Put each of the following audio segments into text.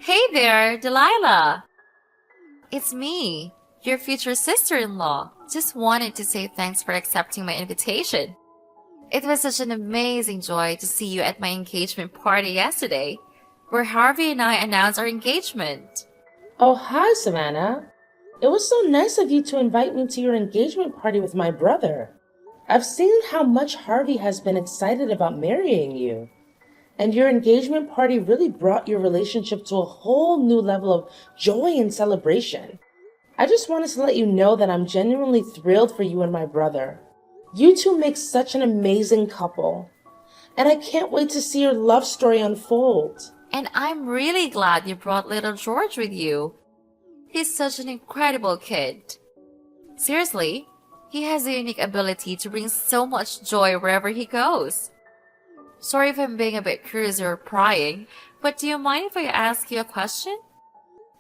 Hey there, Delilah. It's me, your future sister-in-law. Just wanted to say thanks for accepting my invitation. It was such an amazing joy to see you at my engagement party yesterday, where Harvey and I announced our engagement. Oh, hi, Savannah. It was so nice of you to invite me to your engagement party with my brother. I've seen how much Harvey has been excited about marrying you, and your engagement party really brought your relationship to a whole new level of joy and celebration. I just wanted to let you know that I'm genuinely thrilled for you and my brother. You two make such an amazing couple, and I can't wait to see your love story unfold. And I'm really glad you brought little George with you. He's such an incredible kid. Seriously, he has a unique ability to bring so much joy wherever he goes. Sorry if I'm being a bit curious or prying, but do you mind if I ask you a question?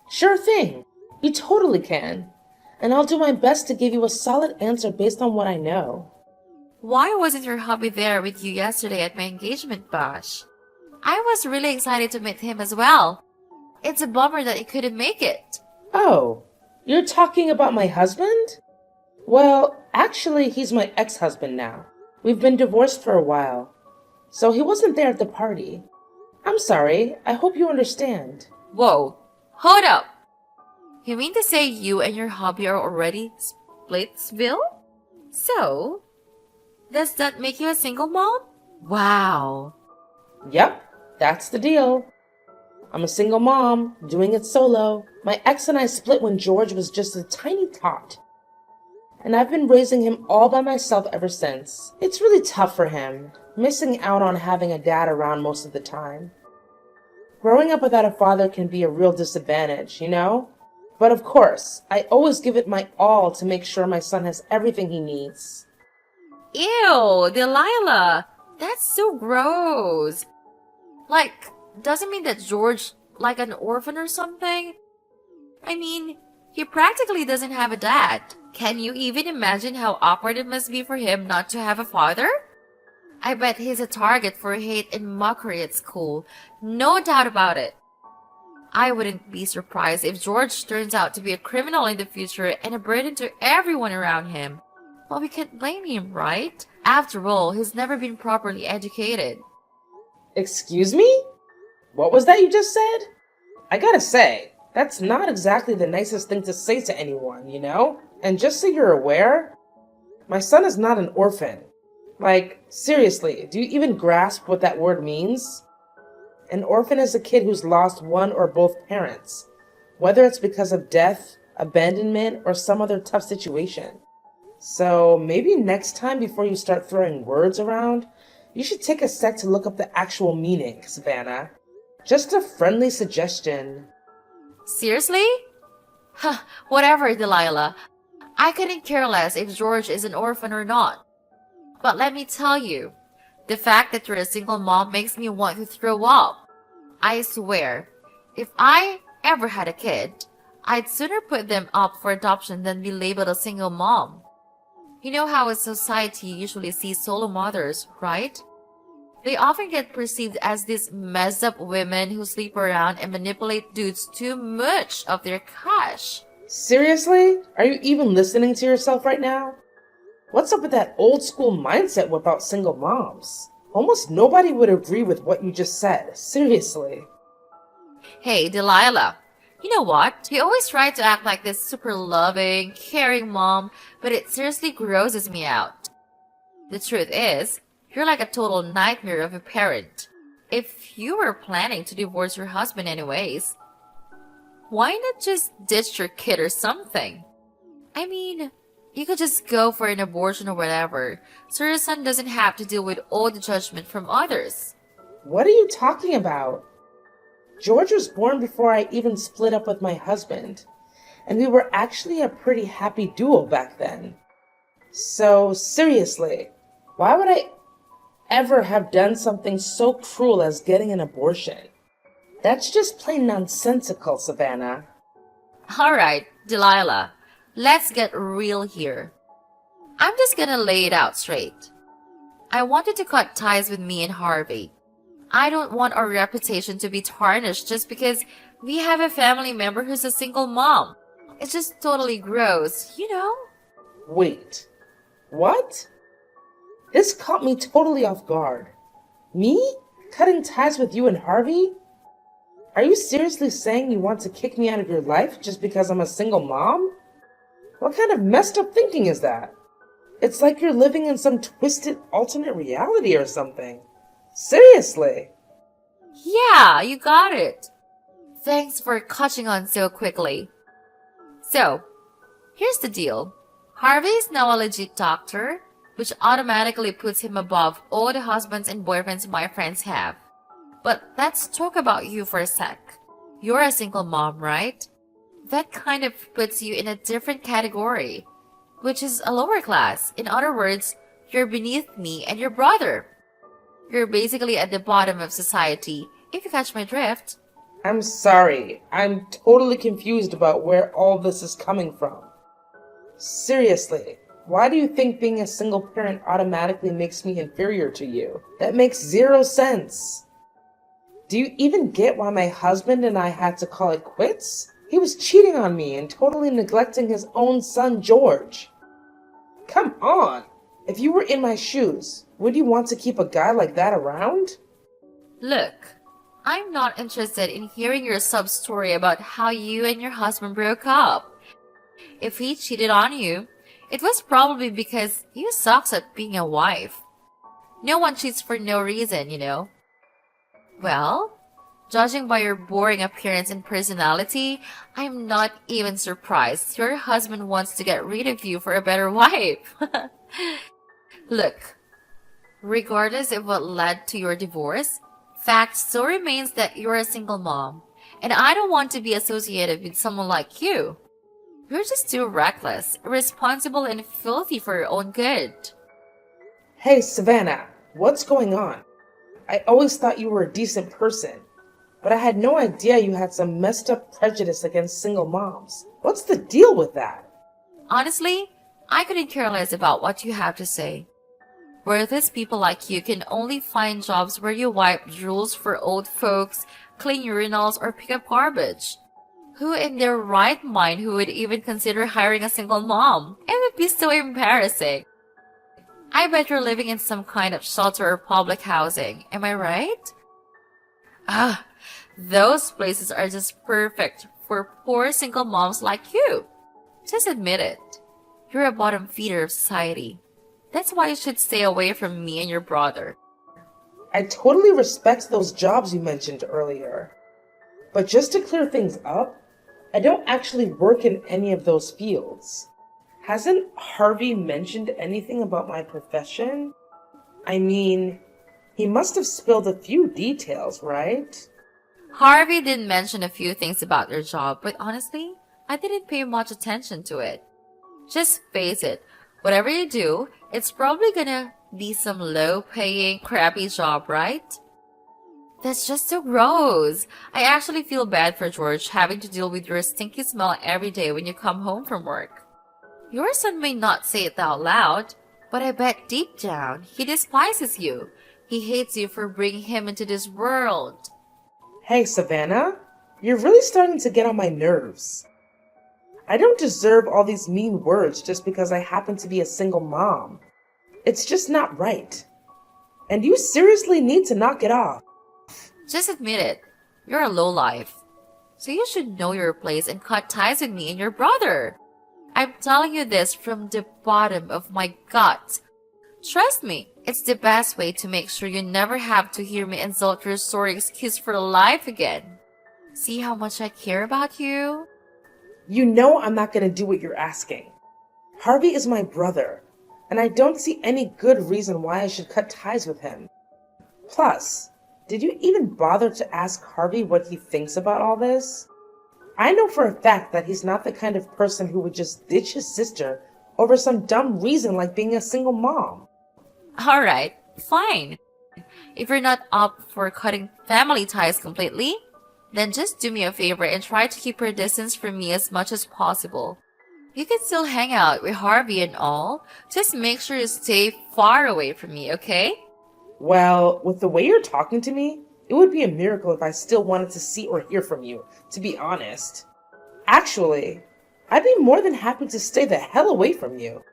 Sure thing. You totally can. And I'll do my best to give you a solid answer based on what I know. Why wasn't your hubby there with you yesterday at my engagement bash? I was really excited to meet him as well. It's a bummer that he couldn't make it. Oh, you're talking about my husband? Well, actually, he's my ex-husband now. We've been divorced for a while. So he wasn't there at the party. I'm sorry. I hope you understand. Whoa, hold up. You mean to say you and your hubby are already Splitsville? So, does that make you a single mom? Wow. Yep, that's the deal. I'm a single mom, doing it solo. My ex and I split when George was just a tiny tot. And I've been raising him all by myself ever since. It's really tough for him, missing out on having a dad around most of the time. Growing up without a father can be a real disadvantage, you know? But of course, I always give it my all to make sure my son has everything he needs. Ew, Delilah. That's so gross. Like, doesn't mean that George like an orphan or something? I mean, he practically doesn't have a dad. Can you even imagine how awkward it must be for him not to have a father? I bet he's a target for hate and mockery at school. No doubt about it. I wouldn't be surprised if George turns out to be a criminal in the future and a burden to everyone around him. Well, we can't blame him, right? After all, he's never been properly educated. Excuse me? What was that you just said? I gotta say, that's not exactly the nicest thing to say to anyone, you know? And just so you're aware, my son is not an orphan. Like, seriously, do you even grasp what that word means? An orphan is a kid who's lost one or both parents, whether it's because of death, abandonment, or some other tough situation. So maybe next time before you start throwing words around, you should take a sec to look up the actual meaning, Savannah. Just a friendly suggestion. Seriously? Huh, whatever, Delilah. I couldn't care less if George is an orphan or not. But let me tell you, the fact that you're a single mom makes me want to throw up. I swear, if I ever had a kid, I'd sooner put them up for adoption than be labeled a single mom. You know how a society usually sees solo mothers, right? They often get perceived as these messed up women who sleep around and manipulate dudes too much of their cash. Seriously? Are you even listening to yourself right now? What's up with that old school mindset about single moms? Almost nobody would agree with what you just said. Seriously. Hey, Delilah. You know what? You always try to act like this super loving, caring mom, but it seriously grosses me out. The truth is, you're like a total nightmare of a parent. If you were planning to divorce your husband anyways, why not just ditch your kid or something? I mean, you could just go for an abortion or whatever, so your son doesn't have to deal with all the judgment from others. What are you talking about? George was born before I even split up with my husband, and we were actually a pretty happy duo back then. So, seriously, why would I ever have done something so cruel as getting an abortion? That's just plain nonsensical, Savannah. Alright, Delilah, let's get real here. I'm just gonna lay it out straight. I wanted to cut ties with me and Harvey. I don't want our reputation to be tarnished just because we have a family member who's a single mom. It's just totally gross, you know? Wait, what? This caught me totally off guard. Me? Cutting ties with you and Harvey? Are you seriously saying you want to kick me out of your life just because I'm a single mom? What kind of messed up thinking is that? It's like you're living in some twisted alternate reality or something. Seriously. Yeah, you got it. Thanks for catching on so quickly. So, here's the deal. Harvey is now a legit doctor, which automatically puts him above all the husbands and boyfriends my friends have. But let's talk about you for a sec. You're a single mom, right? That kind of puts you in a different category, which is a lower class. In other words, you're beneath me and your brother. You're basically at the bottom of society, if you catch my drift. I'm sorry. I'm totally confused about where all this is coming from. Seriously, why do you think being a single parent automatically makes me inferior to you? That makes zero sense. Do you even get why my husband and I had to call it quits? He was cheating on me and totally neglecting his own son, George. Come on! If you were in my shoes, would you want to keep a guy like that around? Look, I'm not interested in hearing your sub-story about how you and your husband broke up. If he cheated on you, it was probably because you sucks at being a wife. No one cheats for no reason, you know. Well, judging by your boring appearance and personality, I'm not even surprised your husband wants to get rid of you for a better wife. Look, regardless of what led to your divorce, fact still remains that you're a single mom, and I don't want to be associated with someone like you. You're just too reckless, irresponsible, and filthy for your own good. Hey, Savannah, what's going on? I always thought you were a decent person, but I had no idea you had some messed up prejudice against single moms. What's the deal with that? Honestly, I couldn't care less about what you have to say. Worthless people like you can only find jobs where you wipe drools for old folks, clean urinals, or pick up garbage. Who in their right mind who would even consider hiring a single mom? It would be so embarrassing. I bet you're living in some kind of shelter or public housing. Am I right? Ah, those places are just perfect for poor single moms like you. Just admit it. You're a bottom feeder of society. That's why you should stay away from me and your brother. I totally respect those jobs you mentioned earlier. But just to clear things up, I don't actually work in any of those fields. Hasn't Harvey mentioned anything about my profession? I mean, he must have spilled a few details, right? Harvey did mention a few things about your job, but honestly, I didn't pay much attention to it. Just face it, whatever you do, it's probably gonna be some low-paying, crappy job, right? That's just so gross. I actually feel bad for George having to deal with your stinky smell every day when you come home from work. Your son may not say it out loud, but I bet deep down he despises you. He hates you for bringing him into this world. Hey, Savannah, you're really starting to get on my nerves. I don't deserve all these mean words just because I happen to be a single mom. It's just not right. And you seriously need to knock it off. Just admit it. You're a lowlife. So you should know your place and cut ties with me and your brother. I'm telling you this from the bottom of my gut. Trust me, it's the best way to make sure you never have to hear me insult your sorry excuse for life again. See how much I care about you? You know I'm not going to do what you're asking. Harvey is my brother, and I don't see any good reason why I should cut ties with him. Plus, did you even bother to ask Harvey what he thinks about all this? I know for a fact that he's not the kind of person who would just ditch his sister over some dumb reason like being a single mom. Alright, fine. If you're not up for cutting family ties completely, then just do me a favor and try to keep your distance from me as much as possible. You can still hang out with Harvey and all, just make sure you stay far away from me, okay? Well, with the way you're talking to me, it would be a miracle if I still wanted to see or hear from you, to be honest. Actually, I'd be more than happy to stay the hell away from you.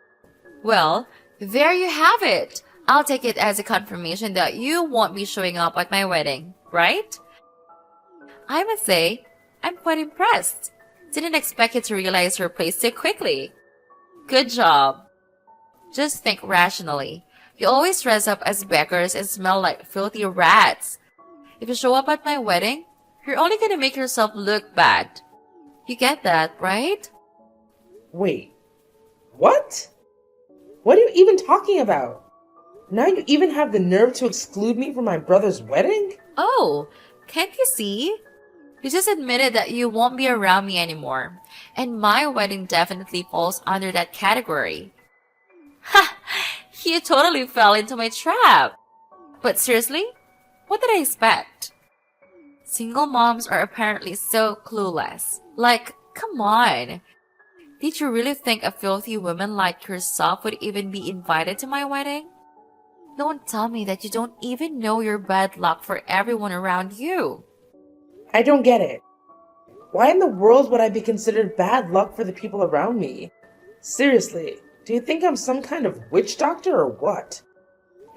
Well, there you have it. I'll take it as a confirmation that you won't be showing up at my wedding, right? I must say, I'm quite impressed. Didn't expect you to realize your place so quickly. Good job. Just think rationally. You always dress up as beggars and smell like filthy rats. If you show up at my wedding, you're only gonna make yourself look bad. You get that, right? Wait, what? What are you even talking about? Now you even have the nerve to exclude me from my brother's wedding? Oh, can't you see? You just admitted that you won't be around me anymore, and my wedding definitely falls under that category. Ha! You totally fell into my trap. But seriously, what did I expect? Single moms are apparently so clueless. Like, come on. Did you really think a filthy woman like yourself would even be invited to my wedding? Don't tell me that you don't even know your bad luck for everyone around you. I don't get it. Why in the world would I be considered bad luck for the people around me? Seriously, do you think I'm some kind of witch doctor or what?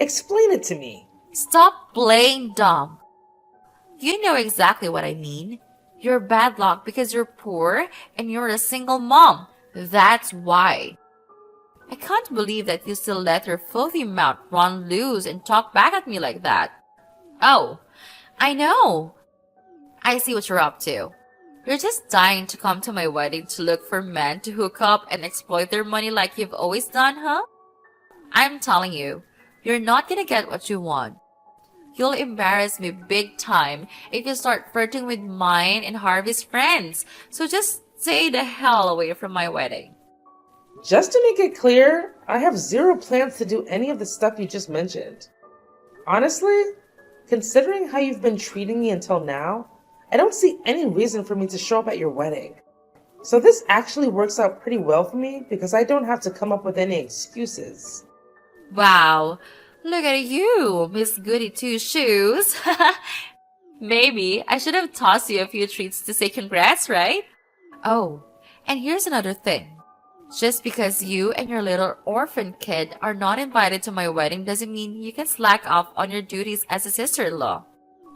Explain it to me. Stop playing dumb. You know exactly what I mean. You're bad luck because you're poor and you're a single mom. That's why. I can't believe that you still let your filthy mouth run loose and talk back at me like that. Oh, I know. I see what you're up to. You're just dying to come to my wedding to look for men to hook up and exploit their money like you've always done, huh? I'm telling you, you're not gonna get what you want. You'll embarrass me big time if you start flirting with mine and Harvey's friends. So just stay the hell away from my wedding. Just to make it clear, I have zero plans to do any of the stuff you just mentioned. Honestly, considering how you've been treating me until now, I don't see any reason for me to show up at your wedding. So this actually works out pretty well for me because I don't have to come up with any excuses. Wow, look at you, Miss Goody Two Shoes. Maybe I should have tossed you a few treats to say congrats, right? Oh, and here's another thing. Just because you and your little orphan kid are not invited to my wedding doesn't mean you can slack off on your duties as a sister-in-law.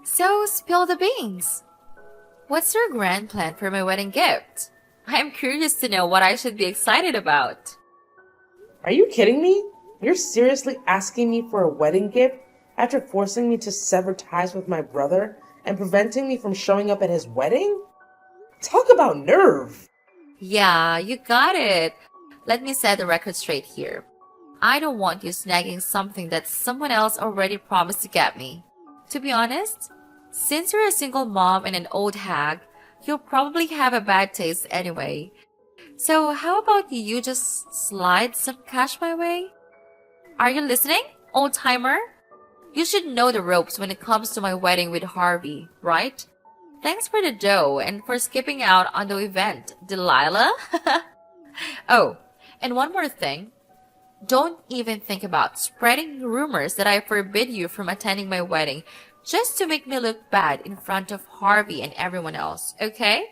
So spill the beans. What's your grand plan for my wedding gift? I'm curious to know what I should be excited about. Are you kidding me? You're seriously asking me for a wedding gift after forcing me to sever ties with my brother and preventing me from showing up at his wedding? Talk about nerve! Yeah, you got it. Let me set the record straight here. I don't want you snagging something that someone else already promised to get me. To be honest, since you're a single mom and an old hag, you'll probably have a bad taste anyway. So how about you just slide some cash my way? Are you listening, old timer? You should know the ropes when it comes to my wedding with Harvey, right? Thanks for the dough and for skipping out on the event, Delilah. Oh, and one more thing. Don't even think about spreading rumors that I forbid you from attending my wedding just to make me look bad in front of Harvey and everyone else, okay?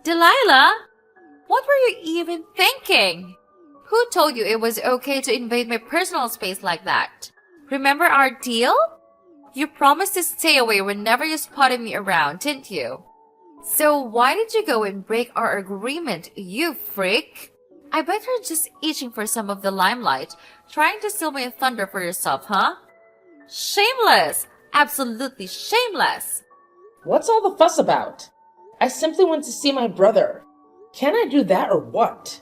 Delilah, what were you even thinking? Who told you it was okay to invade my personal space like that? Remember our deal? You promised to stay away whenever you spotted me around, didn't you? So why did you go and break our agreement, you freak? I bet you're just itching for some of the limelight, trying to steal my thunder for yourself, huh? Shameless! Absolutely shameless! What's all the fuss about? I simply went to see my brother. Can I do that or what?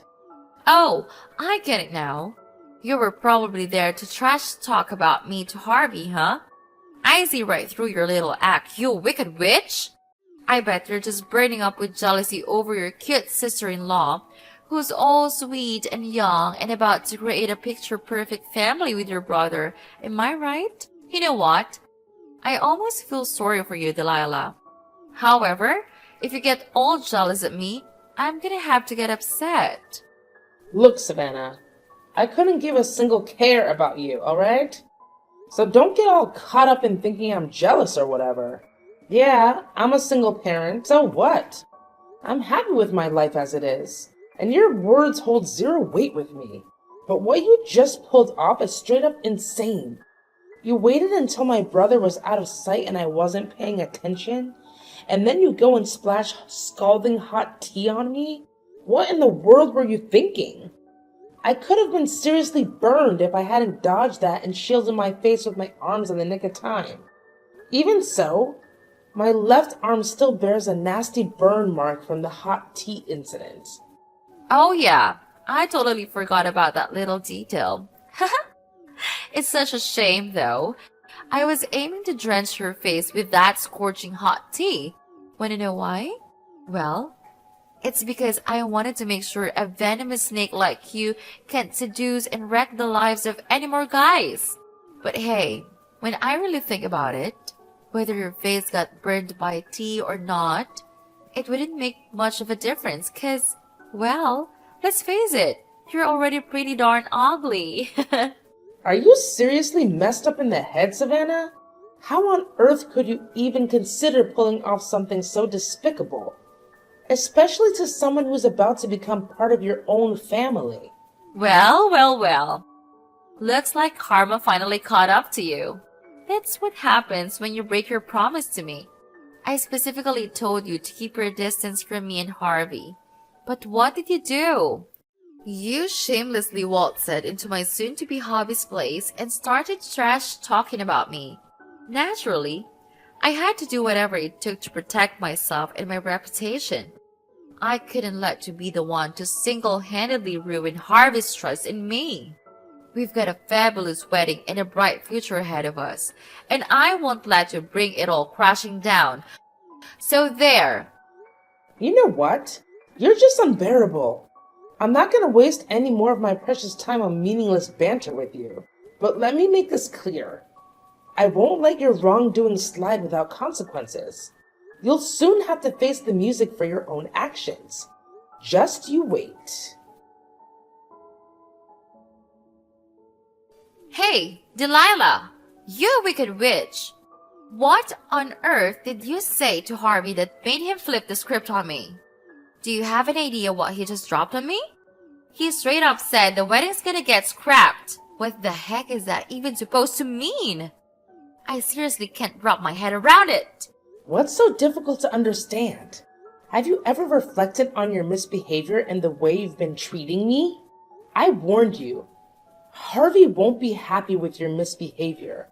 Oh, I get it now. You were probably there to trash talk about me to Harvey, huh? I see right through your little act, you wicked witch! I bet you're just burning up with jealousy over your cute sister-in-law, who's all sweet and young and about to create a picture-perfect family with your brother. Am I right? You know what? I almost feel sorry for you, Delilah. However, if you get all jealous at me, I'm gonna have to get upset. Look, Savannah, I couldn't give a single care about you, alright? So don't get all caught up in thinking I'm jealous or whatever. Yeah, I'm a single parent, so what? I'm happy with my life as it is, and your words hold zero weight with me. But what you just pulled off is straight up insane. You waited until my brother was out of sight and I wasn't paying attention, and then you go and splash scalding hot tea on me? What in the world were you thinking? I could have been seriously burned if I hadn't dodged that and shielded my face with my arms in the nick of time. Even so, my left arm still bears a nasty burn mark from the hot tea incident. Oh yeah, I totally forgot about that little detail. It's such a shame though. I was aiming to drench her face with that scorching hot tea. Wanna know why? Well, it's because I wanted to make sure a venomous snake like you can't seduce and wreck the lives of any more guys. But hey, when I really think about it, whether your face got burned by tea or not, it wouldn't make much of a difference cause, well, let's face it, you're already pretty darn ugly. Are you seriously messed up in the head, Savannah? How on earth could you even consider pulling off something so despicable? Especially to someone who's about to become part of your own family. Well. Looks like karma finally caught up to you. That's what happens when you break your promise to me. I specifically told you to keep your distance from me and Harvey. But what did you do? You shamelessly waltzed into my soon-to-be hobby's place and started trash talking about me. Naturally, I had to do whatever it took to protect myself and my reputation. I couldn't let you be the one to single-handedly ruin Harvey's trust in me. We've got a fabulous wedding and a bright future ahead of us, and I won't let you bring it all crashing down. So there. You know what? You're just unbearable. I'm not going to waste any more of my precious time on meaningless banter with you. But let me make this clear. I won't let your wrongdoing slide without consequences. You'll soon have to face the music for your own actions. Just you wait. Hey, Delilah! You wicked witch! What on earth did you say to Harvey that made him flip the script on me? Do you have an idea what he just dropped on me? He straight up said the wedding's gonna get scrapped. What the heck is that even supposed to mean? I seriously can't wrap my head around it. What's so difficult to understand? Have you ever reflected on your misbehavior and the way you've been treating me? I warned you. Harvey won't be happy with your misbehavior.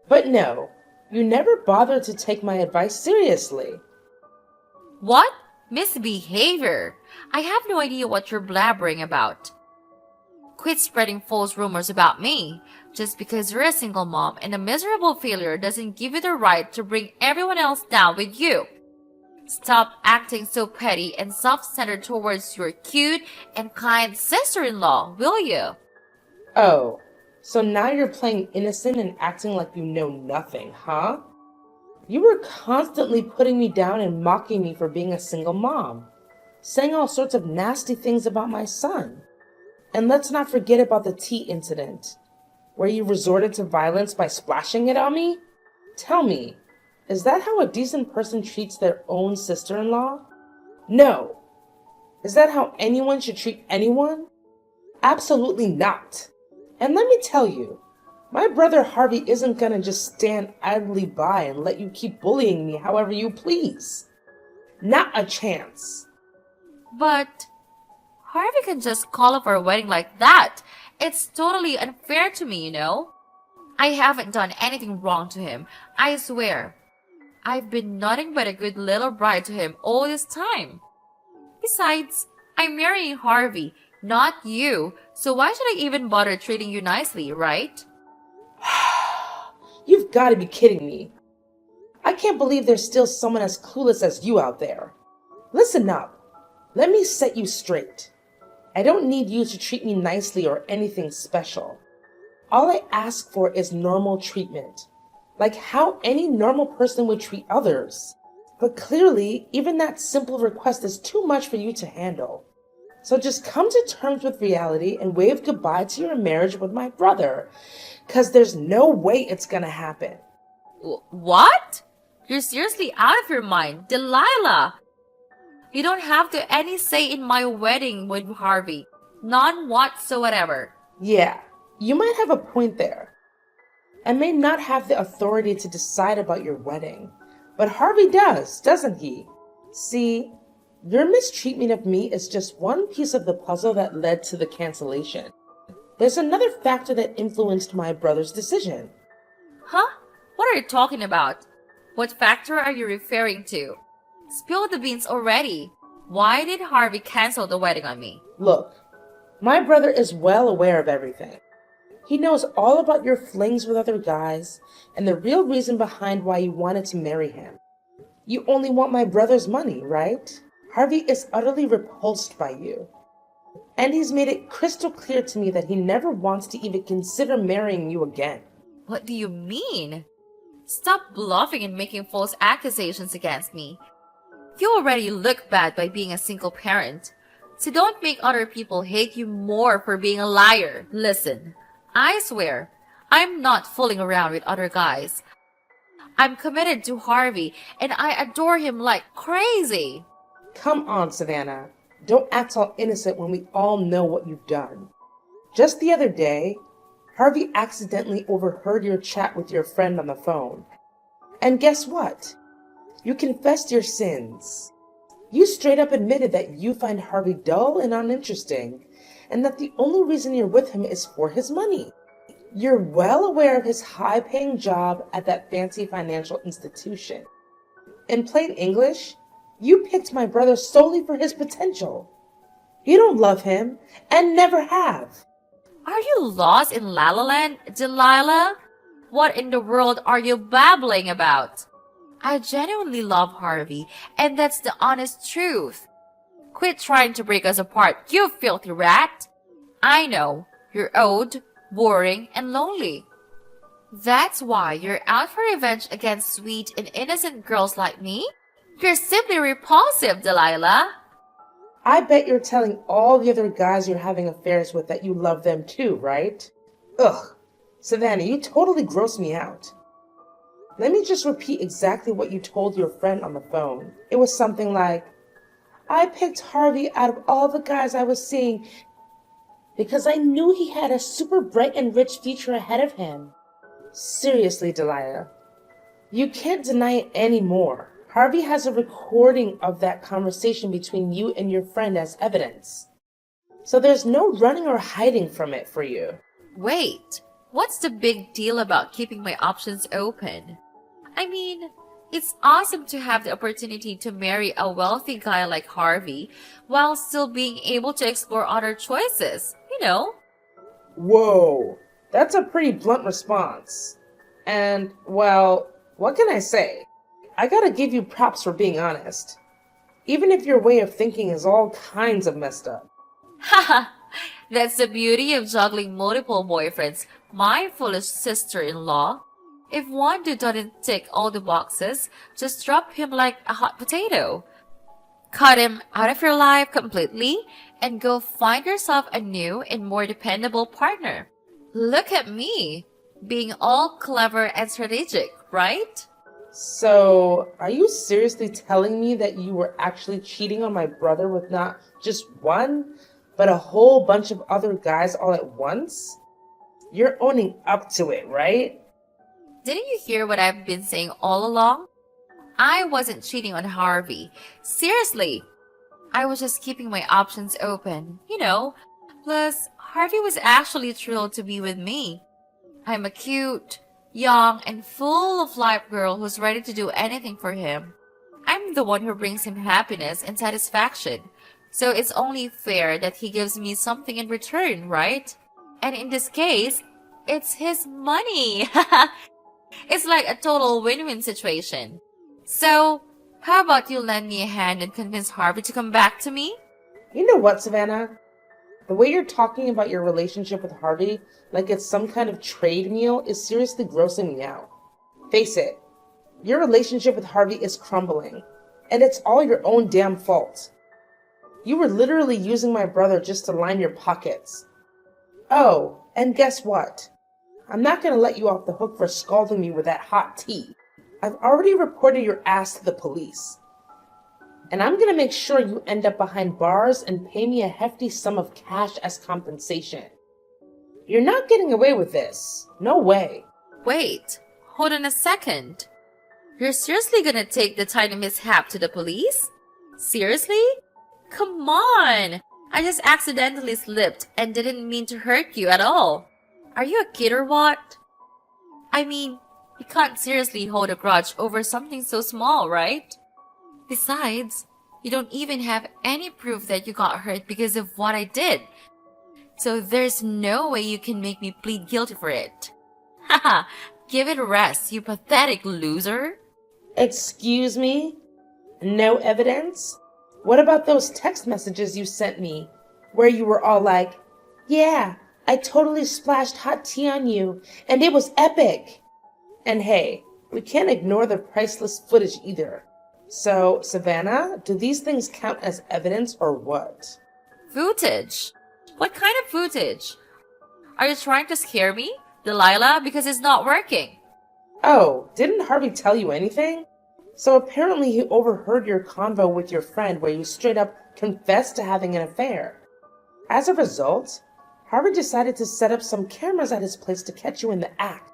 But no, you never bothered to take my advice seriously. What? Misbehavior? I have no idea what you're blabbering about. Quit spreading false rumors about me. Just because you're a single mom and a miserable failure doesn't give you the right to bring everyone else down with you. Stop acting so petty and self-centered towards your cute and kind sister-in-law, will you? Oh, so now you're playing innocent and acting like you know nothing, huh? You were constantly putting me down and mocking me for being a single mom, saying all sorts of nasty things about my son. And let's not forget about the tea incident, where you resorted to violence by splashing it on me? Tell me, is that how a decent person treats their own sister-in-law? No. Is that how anyone should treat anyone? Absolutely not. And let me tell you, my brother Harvey isn't gonna just stand idly by and let you keep bullying me however you please. Not a chance. But Harvey can just call off our wedding like that. It's totally unfair to me, you know? I haven't done anything wrong to him, I swear. I've been nothing but a good little bride to him all this time. Besides, I'm marrying Harvey, not you, so why should I even bother treating you nicely, right? You've got to be kidding me. I can't believe there's still someone as clueless as you out there. Listen up. Let me set you straight. I don't need you to treat me nicely or anything special. All I ask for is normal treatment, like how any normal person would treat others. But clearly, even that simple request is too much for you to handle. So just come to terms with reality and wave goodbye to your marriage with my brother. Because there's no way it's gonna happen. What? You're seriously out of your mind, Delilah! You don't have to any say in my wedding with Harvey. None whatsoever. Yeah, you might have a point there. I may not have the authority to decide about your wedding, but Harvey does, doesn't he? See, your mistreatment of me is just one piece of the puzzle that led to the cancellation. There's another factor that influenced my brother's decision. Huh? What are you talking about? What factor are you referring to? Spill the beans already. Why did Harvey cancel the wedding on me? Look, my brother is well aware of everything. He knows all about your flings with other guys and the real reason behind why you wanted to marry him. You only want my brother's money, right? Harvey is utterly repulsed by you. And he's made it crystal clear to me that he never wants to even consider marrying you again. What do you mean? Stop bluffing and making false accusations against me. You already look bad by being a single parent. So don't make other people hate you more for being a liar. Listen, I swear, I'm not fooling around with other guys. I'm committed to Harvey and I adore him like crazy. Come on, Savannah. Don't act all innocent when we all know what you've done. Just the other day, Harvey accidentally overheard your chat with your friend on the phone. And guess what? You confessed your sins. You straight up admitted that you find Harvey dull and uninteresting, and that the only reason you're with him is for his money. You're well aware of his high-paying job at that fancy financial institution. In plain English, you picked my brother solely for his potential. You don't love him, and never have. Are you lost in La La Land, Delilah? What in the world are you babbling about? I genuinely love Harvey, and that's the honest truth. Quit trying to break us apart, you filthy rat. I know, you're old, boring, and lonely. That's why you're out for revenge against sweet and innocent girls like me? You're simply repulsive, Delilah. I bet you're telling all the other guys you're having affairs with that you love them too, right? Ugh, Savannah, you totally gross me out. Let me just repeat exactly what you told your friend on the phone. It was something like, I picked Harvey out of all the guys I was seeing because I knew he had a super bright and rich future ahead of him. Seriously, Delilah, you can't deny it anymore. Harvey has a recording of that conversation between you and your friend as evidence. So there's no running or hiding from it for you. Wait, what's the big deal about keeping my options open? I mean, it's awesome to have the opportunity to marry a wealthy guy like Harvey while still being able to explore other choices, you know? Whoa, that's a pretty blunt response. And, well, what can I say? I gotta give you props for being honest. Even if your way of thinking is all kinds of messed up. Haha, that's the beauty of juggling multiple boyfriends, my foolish sister-in-law. If one dude doesn't tick all the boxes, just drop him like a hot potato. Cut him out of your life completely and go find yourself a new and more dependable partner. Look at me, being all clever and strategic, right? So, are you seriously telling me that you were actually cheating on my brother with not just one, but a whole bunch of other guys all at once? You're owning up to it, right? Didn't you hear what I've been saying all along? I wasn't cheating on Harvey. Seriously. I was just keeping my options open, you know. Plus, Harvey was actually thrilled to be with me. I'm a cute, young, and full of life girl who's ready to do anything for him. I'm the one who brings him happiness and satisfaction. So it's only fair that he gives me something in return, right? And in this case, it's his money. It's like a total win-win situation. So, how about you lend me a hand and convince Harvey to come back to me? You know what, Savannah? The way you're talking about your relationship with Harvey like it's some kind of trade meal is seriously grossing me out. Face it, your relationship with Harvey is crumbling, and it's all your own damn fault. You were literally using my brother just to line your pockets. Oh, and guess what? I'm not going to let you off the hook for scalding me with that hot tea. I've already reported your ass to the police. And I'm going to make sure you end up behind bars and pay me a hefty sum of cash as compensation. You're not getting away with this. No way. Wait, hold on a second. You're seriously gonna take the tiny mishap to the police? Seriously? Come on! I just accidentally slipped and didn't mean to hurt you at all. Are you a kid or what? I mean, you can't seriously hold a grudge over something so small, right? Besides, you don't even have any proof that you got hurt because of what I did. So there's no way you can make me plead guilty for it. Haha, give it a rest, you pathetic loser. Excuse me? No evidence? What about those text messages you sent me, where you were all like, yeah, I totally splashed hot tea on you, and it was epic. And hey, we can't ignore the priceless footage either. So, Savannah, do these things count as evidence or what? Footage? What kind of footage? Are you trying to scare me, Delilah, because it's not working? Oh, didn't Harvey tell you anything? So apparently he overheard your convo with your friend where you straight up confessed to having an affair. As a result, Harvey decided to set up some cameras at his place to catch you in the act.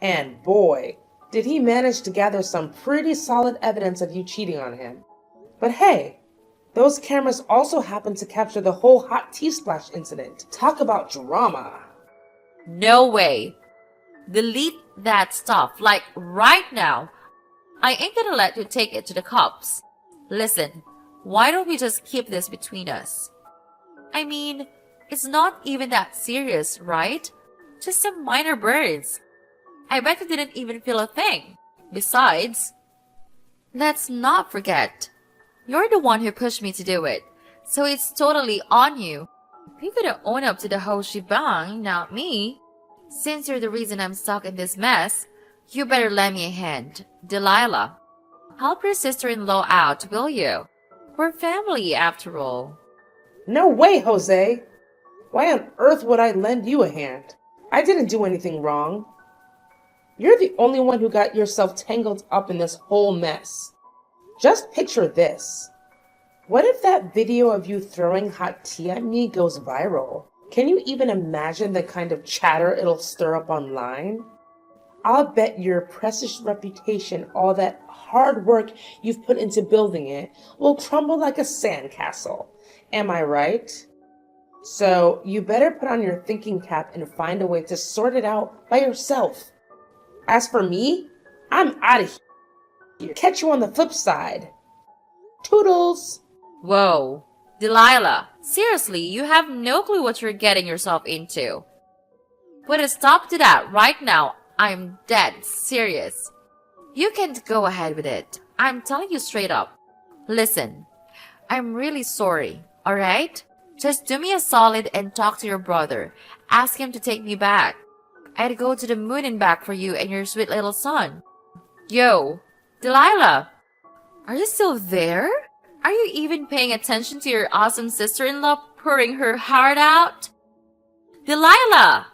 And boy, did he manage to gather some pretty solid evidence of you cheating on him. But hey, those cameras also happened to capture the whole hot tea splash incident. Talk about drama. No way. Delete that stuff, like right now. I ain't gonna let you take it to the cops. Listen, why don't we just keep this between us? I mean, it's not even that serious, right? Just some minor burns. I bet you didn't even feel a thing. Besides, let's not forget, you're the one who pushed me to do it, so it's totally on you. You gotta own up to the whole shebang, not me. Since you're the reason I'm stuck in this mess, you better lend me a hand, Delilah. Help your sister-in-law out, will you? We're family, after all. No way, Jose! Why on earth would I lend you a hand? I didn't do anything wrong. You're the only one who got yourself tangled up in this whole mess. Just picture this. What if that video of you throwing hot tea at me goes viral? Can you even imagine the kind of chatter it'll stir up online? I'll bet your precious reputation, all that hard work you've put into building it, will crumble like a sandcastle. Am I right? So you better put on your thinking cap and find a way to sort it out by yourself. As for me, I'm out of here. Catch you on the flip side. Toodles! Whoa. Delilah, seriously, you have no clue what you're getting yourself into. Put a stop to that right now. I'm dead serious. You can't go ahead with it. I'm telling you straight up. Listen, I'm really sorry, alright? Just do me a solid and talk to your brother. Ask him to take me back. I'd go to the moon and back for you and your sweet little son. Yo, Delilah, are you still there? Are you even paying attention to your awesome sister-in-law pouring her heart out? Delilah!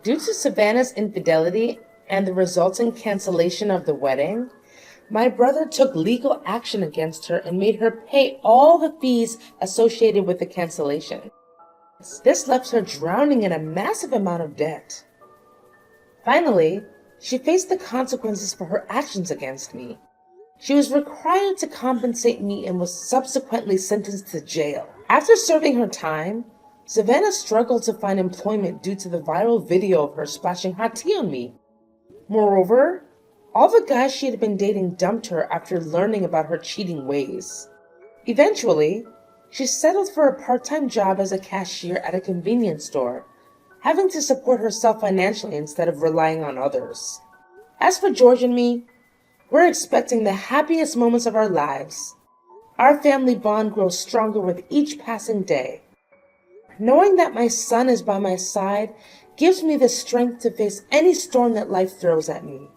Due to Savannah's infidelity and the resulting cancellation of the wedding, my brother took legal action against her and made her pay all the fees associated with the cancellation. This left her drowning in a massive amount of debt. Finally, she faced the consequences for her actions against me. She was required to compensate me and was subsequently sentenced to jail. After serving her time, Savannah struggled to find employment due to the viral video of her splashing hot tea on me. Moreover, all the guys she had been dating dumped her after learning about her cheating ways. Eventually, she settled for a part-time job as a cashier at a convenience store, having to support herself financially instead of relying on others. As for George and me, we're expecting the happiest moments of our lives. Our family bond grows stronger with each passing day. Knowing that my son is by my side gives me the strength to face any storm that life throws at me.